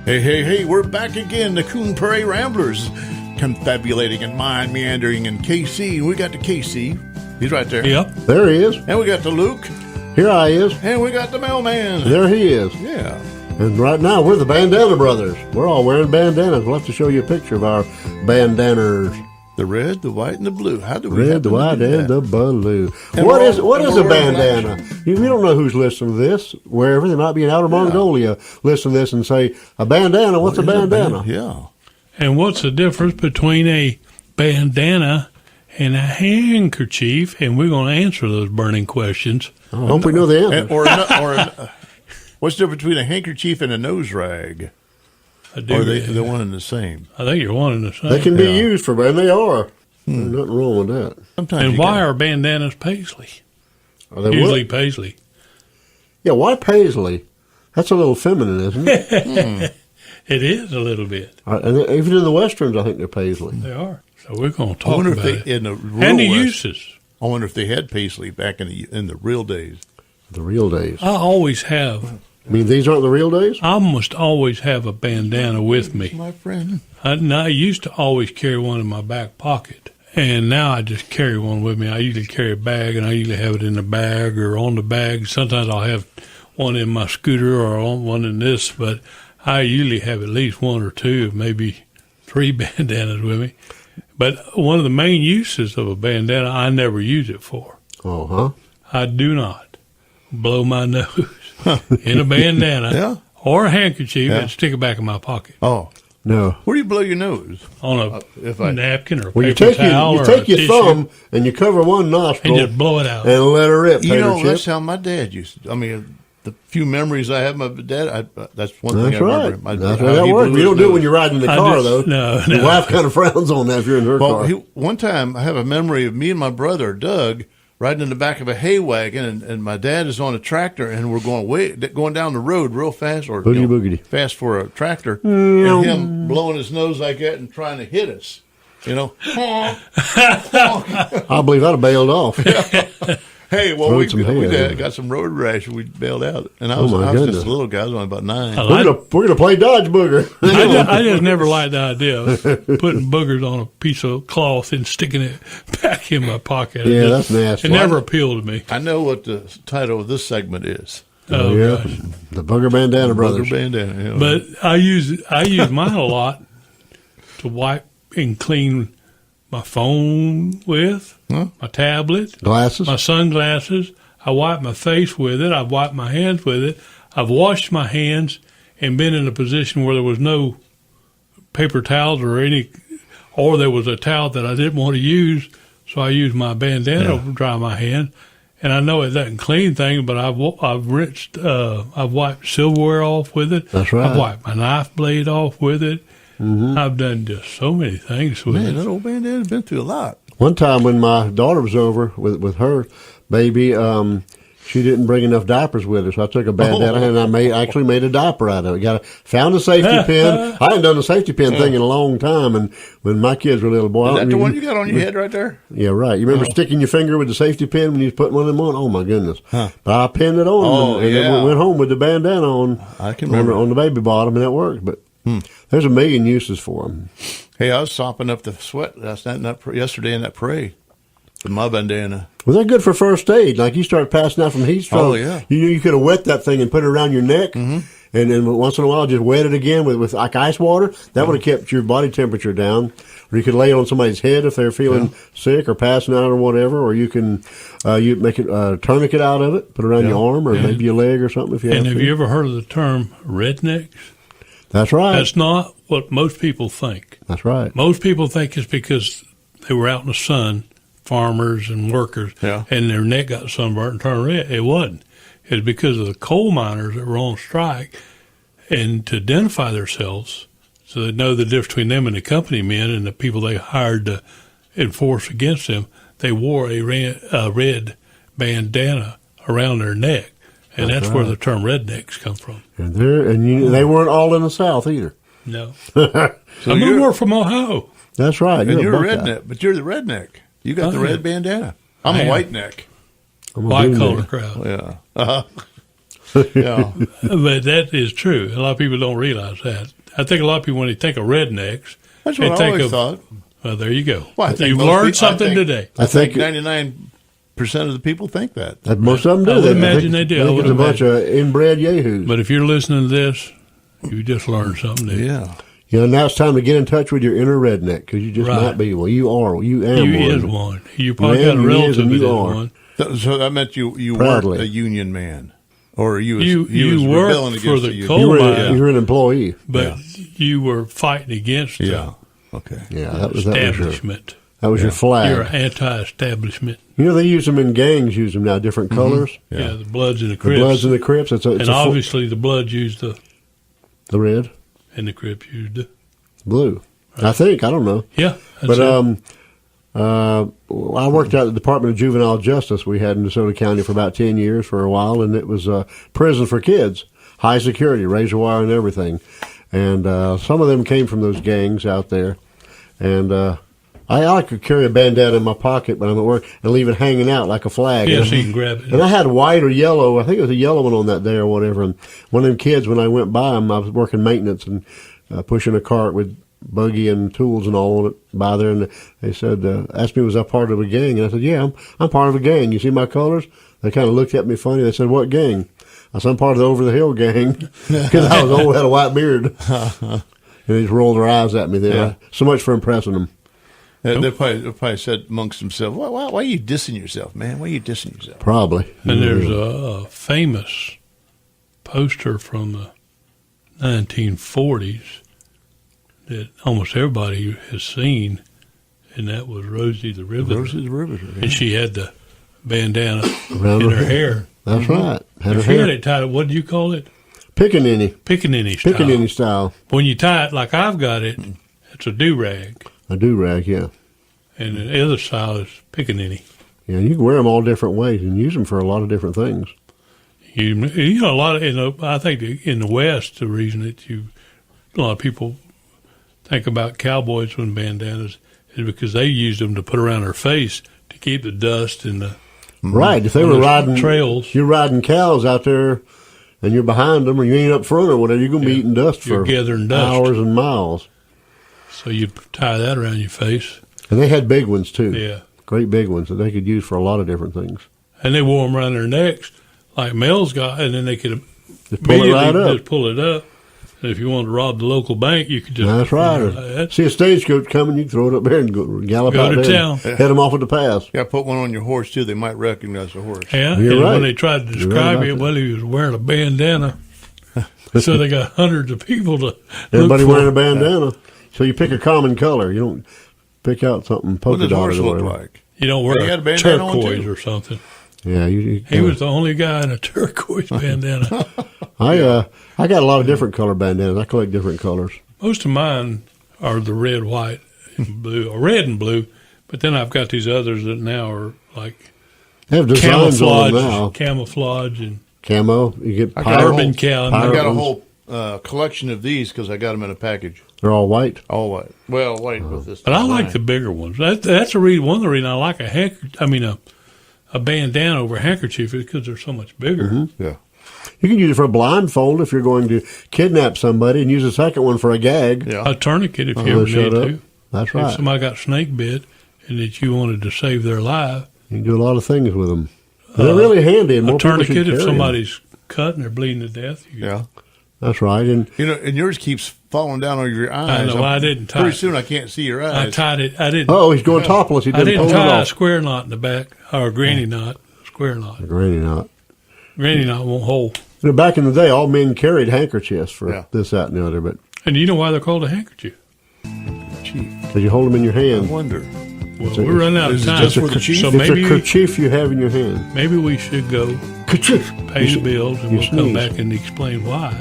Hey, we're back again, the Coon Prairie Ramblers, confabulating and mind meandering in KC. We got the KC. He's right there. Yep. There he is. And we got the Luke. Here I is. And we got the mailman. There he is. Yeah. And right now, we're the Bandanna brothers. We're all wearing bandanas. We'll have to show you a picture of our bandanas. The red, the white, and the blue. How do we Red, the white, and the blue. And What is a we're bandana? We don't know who's listening to this. Wherever they might be in outer Mongolia, listen to this and say, a bandana, what's a bandana? Yeah. And what's the difference between a bandana and a handkerchief? And we're going to answer those burning questions. I hope we know the answer. What's the difference between a handkerchief and a nose rag? Or are they one and the same? I think you're one and the same. They can be used for, and they are. There's nothing wrong with that. Sometimes And why are bandanas paisley? Are they Usually what? paisley. Yeah, why paisley? That's a little feminine, isn't it? It is a little bit. And even in the westerns, I think they're paisley. They are. So we're going to I talk wonder about if it. in the rural And the West, uses. I wonder if they had paisley back in the real days. The real days. I always have. I mean, these aren't the real days? I must always have a bandana with me. My friend. I used to always carry one in my back pocket, and now I just carry one with me. I usually carry a bag, and I usually have it in the bag or on the bag. Sometimes I'll have one in my scooter or one in this, but I usually have at least one or two, maybe three bandanas with me. But one of the main uses of a bandana, I never use it for. Oh, huh? I do not blow my nose in a bandana or a handkerchief and stick it back in my pocket. Oh. No. Where do you blow your nose? On a napkin or a Well, paper towel you take or your a tissue thumb and you cover one nostril and just blow it out. and let her rip. You know, Tater that's chip. how my dad used to. I mean, the few memories I have of my dad, that's one That's thing I right. remember. That's how that works. You don't do it when you're riding in the car, though. No. Your wife kind of frowns on that if you're in her car. One time I have a memory of me and my brother, Doug, riding in the back of a hay wagon, and my dad is on a tractor, and we're going down the road real fast, or Boogity. fast for a tractor, and him blowing his nose like that and trying to hit us. You know, I believe I'd have bailed off. Hey, well, we hay. got some road rash, and we bailed out. And I was goodness. just a little guy. I was only about 9. We're gonna play dodge booger. I just never liked the idea of putting boogers on a piece of cloth and sticking it back in my pocket. Yeah, that's nasty. It never appealed to me. I know what the title of this segment is. Oh, yeah, gosh. the Booger Bandana Brothers. Booger Bandana. Yeah. But I use mine a lot to wipe and clean my phone with, my tablet, Glasses. my sunglasses. I wipe my face with it. I've wiped my hands with it. I've washed my hands and been in a position where there was no paper towels or there was a towel that I didn't want to use, so I used my bandana to dry my hand. And I know it doesn't clean things, but I've rinsed, I've wiped silverware off with it. That's right. I've wiped my knife blade off with it. Mm-hmm. I've done just so many things with Man, it. that old bandana's been through a lot. One time when my daughter was over with her baby, she didn't bring enough diapers with her, so I took a bandana and I actually made a diaper out of it. Found a safety pin. I hadn't done the safety pin thing in a long time, and when my kids were little boy, Is that the one you got on your head right there? Yeah, right. You remember sticking your finger with the safety pin when you was putting one of them on? Oh my goodness! But I pinned it on, and then went home with the bandana on. I can remember on the baby bottom, and that worked. But there's a million uses for them. Hey, I was sopping up the sweat yesterday in that parade with my bandana. Well, they're good for first aid. Like you start passing out from heat stroke. Oh, yeah. You could have wet that thing and put it around your neck, and then once in a while just wet it again with like ice water. That would have kept your body temperature down. Or you could lay it on somebody's head if they're feeling sick or passing out or whatever. Or you can you make a tourniquet out of it, put it around your arm or maybe your leg or something. If you And have you ever heard of the term rednecks? That's right. That's not what most people think. That's right. Most people think it's because they were out in the sun, farmers and workers, and their neck got sunburnt and turned red. It wasn't. It was because of the coal miners that were on strike, and to identify themselves so they know the difference between them and the company men and the people they hired to enforce against them, they wore a red bandana around their neck. And that's where the term rednecks come from. And they weren't all in the South either. No. I'm more from Ohio. That's right. And you're a redneck, but you're the redneck. You got the red bandana. I'm a white neck. White collar crowd. Yeah. Yeah. But that is true. A lot of people don't realize that. I think a lot of people, when they think of rednecks, That's they what I think always of, thought. well, there you go. Well, I think You've most learned people- something today. I think think- 99% of the people think that. Most of them do. I would They imagine think- they do. I I think would it's a bunch of inbred yahoos. But if you're listening to this, you just learned something new. Yeah. You know, now it's time to get in touch with your inner redneck because you just Right. might be. Well, you are. You am You one. is one. You probably Man, got a you is relative and that you is are. one. So that meant you weren't Proudly. a union man. Or you was, You was worked rebelling for against the union. coal You were, mine. you were an employee. But you were fighting against the Yeah. Okay. Yeah, that was your, establishment. that was your flag. You're anti-establishment. You know, they use them in gangs, use them now, different colors. Yeah. The Bloods and the The Crips. Bloods and the Crips. It's and a obviously the Bloods used the, the red, and the Crips used the. blue. I think. I don't know. Yeah. That's But it. I worked out at the Department of Juvenile Justice we had in DeSoto County for about 10 years for a while, and it was a prison for kids, high security, razor wire and everything. And some of them came from those gangs out there. And I like to carry a bandana in my pocket when I'm at work and leave it hanging out like a flag. Yeah, And- so you can grab it. And I had white or yellow. I think it was a yellow one on that day or whatever. And one of them kids, when I went by them, I was working maintenance and pushing a cart with buggy and tools and all on it by there. And they said, asked me, was I part of a gang? And I said, yeah, I'm part of a gang. You see my colors? They kind of looked at me funny. They said, what gang? I said, I'm part of the Over the Hill gang because I was old, had a white beard. And they just rolled their eyes at me there. Yeah. So much for impressing them. They probably said amongst themselves, why are you dissing yourself, man? Why are you dissing yourself? Probably. And there's a famous poster from the 1940s that almost everybody has seen, and that was Rosie the Riveter. Rosie the Riveter. And she had the bandana Around in her her hair. That's right. Had her She had hair. it tied, what do you call it? Pickaninny. Pickaninny style. Pickaninny style. When you tie it like I've got it, it's a do-rag. A do-rag, yeah. And the other style is pickaninny. Yeah, you can wear them all different ways and use them for a lot of different things. You know, a lot of, I think in the West, the reason that a lot of people think about cowboys with bandanas is because they used them to put around their face to keep the dust and the Right. If they on were those riding trails. you're riding cows out there and you're behind them or you ain't up front or whatever, you're going to be eating dust You're for gathering dust. hours and miles. So you tie that around your face. And they had big ones, too. Yeah. Great big ones that they could use for a lot of different things. And they wore them around their necks like males got, and then they could Just pull it right up. just pull it up. And if you wanted to rob the local bank, you could just. That's right. Or That's- see a stagecoach coming, you can throw it up there and go gallop Go out to there town. and head them off at the pass. Yeah, put one on your horse, too. They might recognize the horse. Yeah, You're and right. when they tried to You're right describe about it, that. well, he was wearing a bandana. So they got hundreds of people to Everybody look wearing a for. bandana. So you pick a common color. You don't pick out something What polka does horse dotted or look whatever. like? You don't wear He had a a bandana on, turquoise too. or something. Yeah, you He was the only guy in a turquoise bandana. I got a lot of different color bandanas. I collect different colors. Most of mine are the red, white, and blue, or red and blue. But then I've got these others that now are like They have designs on them now. camouflage, and Camo. You get I got a urban whole- cow. I got a ones. whole collection of these because I got them in a package. They're all white. All white. Well, white with this. But I like design. the bigger ones. That's the reason. One of the reasons I like a bandana over a handkerchief is because they're so much bigger. Mm-hmm. Yeah. You can use it for a blindfold if you're going to kidnap somebody, and use a second one for a gag. Yeah. A tourniquet if Oh, you ever they showed need up. to. That's If right. somebody got snake bit and that you wanted to save their life, You can do a lot of things with them. They're really handy. And a more people should tourniquet if carry 'em. somebody's cut and they're bleeding to death. Yeah. That's right. And You know, and yours keeps falling down over your eyes. know, I didn't tie Pretty it. soon I can't see your I eyes. tied it. I didn't. he's going topless. He I didn't didn't pull it tie a off. square knot in the back or a granny knot. Square knot. Granny knot. Granny knot won't hold. You know, back in the day, all men carried handkerchiefs for Yeah. this, that, and the other. But And you know why they're called a handkerchief? Chief. because you hold them in your I hand, wonder. Well, we're running out of Is it time. just for the chief? So it's maybe a kerchief you have in your hand. maybe we should go Kerchief. pay the bills and you we'll come sneeze. back and explain why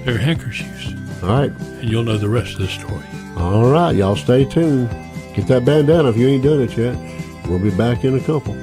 they're handkerchiefs. All right. And you'll know the rest of the story. All right. Y'all stay tuned. Get that bandana if you ain't done it yet. We'll be back in a couple.